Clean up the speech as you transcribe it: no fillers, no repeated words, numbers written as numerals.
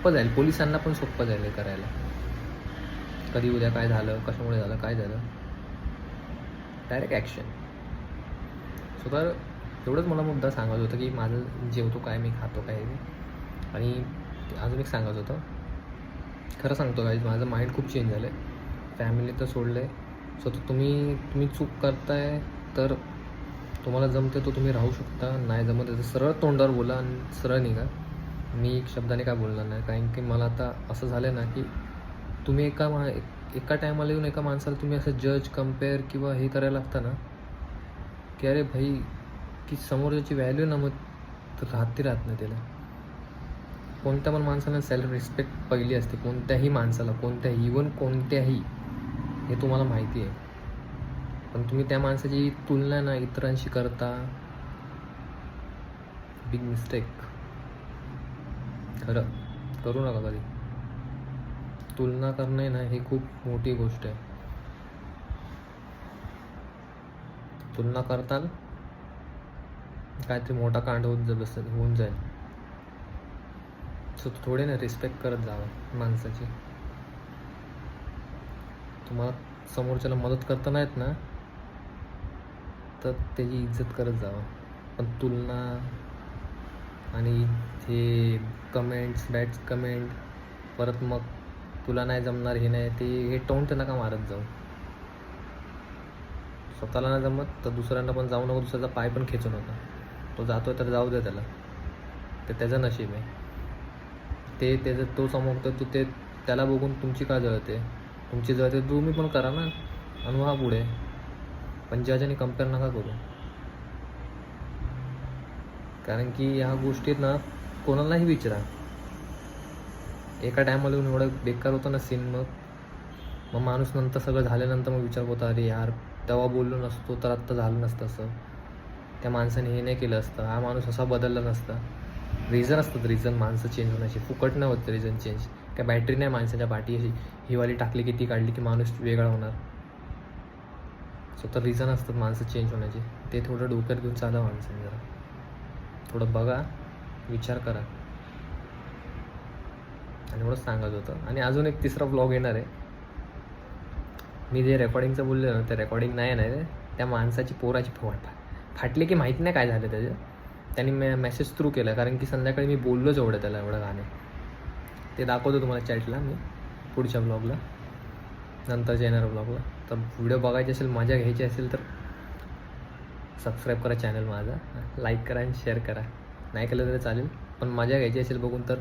सोपं जाईल, पोलिसांना पण सोपं जाईल हे करायला. कधी उद्या काय झालं, कशामुळे झालं, काय झालं, डायरेक्ट ॲक्शन. सो तर एवढंच मला मुद्दा सांगायचं होतं की माझं जेवतो काय, मी खातो काय. आणि अजून एक सांगायचं होतं, खरं सांगतो काय, माझं माइंड खूप चेंज झालं आहे. फॅमिली तर सोडलं आहे. सो तर तुम्ही चूक करताय तर तुम्हाला जमते तो तुम्ही राहू शकता, नाही जमत तर सरळ तोंडावर बोला आणि सरळ निघा. मी एक शब्दाने काय बोलणार नाही, कारण की मला आता असं झालं ना की तुम्ही एका टायमाला येऊन एका माणसाला तुम्ही असं जज, कम्पेअर किंवा हे करायला लागता ना की अरे भाई, की समोरच्याची व्हॅल्यू ना मग राहत नाही त्याला. कोणत्या पण माणसाला सेल्फ रिस्पेक्ट पहिली असते, कोणत्याही माणसाला, कोणत्याही, इवन कोणत्याही, हे तुम्हाला माहिती आहे. पण तुम्ही त्या माणसाची तुलना ना इतरांशी करता, बिग मिस्टेक. खरं करू नका कधी. तुलना करणे ना ही खूप मोठी गोष्ट आहे. तुलना करताल काहीतरी मोठा कांड होऊन जाईल. सो थोडे ना रिस्पेक्ट करत जावं माणसाची. तुम्हाला समोरच्याला मदत करता नाहीत ना तर त्याची इज्जत करत जावं. पण तुलना आणि हे कमेंट्स, बॅड कमेंट, परत मग तुला नाही जमणार, हे नाही ते, हे टोंट नका मारत जाऊ. स्वतःला नाही जमत तर दुसऱ्यांना पण जाऊ नको, दुसऱ्याचा पाय पण खेचू नका. तो जातो तर जाऊ दे त्याला, ते त्याचं नशीब आहे. ते त्याचं तो समोरतो तू, ते त्याला बघून तुमची का जळते, तुमची जळते तुम्ही पण करा ना आणि व्हा पुढे. पण ज्याच्याने कम्पेअर नका करू, कारण की ह्या गोष्टीत ना कोणालाही विचारा. एका टायमाला येऊन एवढं बेकार होतं ना सीन, मग माणूस नंतर सगळं झाल्यानंतर मग विचार होता, अरे यार तेव्हा बोललो नसतो तर आत्ता झालं नसतं असं, त्या माणसाने हे नाही केलं असतं, हा माणूस असा बदलला नसता. रिझन असतात, रिझन माणसं चेंज होण्याची, फुकट नाही होतं रिझन चेंज. काय बॅटरी नाही माणसाच्या पाठी, ही वाली टाकली की ती काढली की माणूस वेगळा होणार. स्वतः रिझन असतात माणसं चेंज होण्याची, ते थोडं डोक्यात घेऊन चाला माणसाने. जरा थोडं बघा, विचार करा. आणि एवढंच सांगायचं होतं. आणि अजून एक तिसरा ब्लॉग येणार आहे. मी जे रेकॉर्डिंगचं बोललो ना, ते रेकॉर्डिंग नाही आहे, त्या माणसाची पोराची फाटली की माहीत नाही काय झालं त्याचं. त्यांनी मेसेज थ्रू केला, कारण की संध्याकाळी मी बोललोच एवढं गाणे. ते दाखवतो तुम्हाला चॅटला मी पुढच्या ब्लॉगला, नंतरच्या येणाऱ्या ब्लॉगला. तर व्हिडिओ बघायची असेल, मजा घ्यायची असेल तर सबस्क्राईब करा चॅनल माझा, लाईक करा आणि शेअर करा. नाही केलं तरी चालेल, पण मजा घ्यायची असेल बघून तर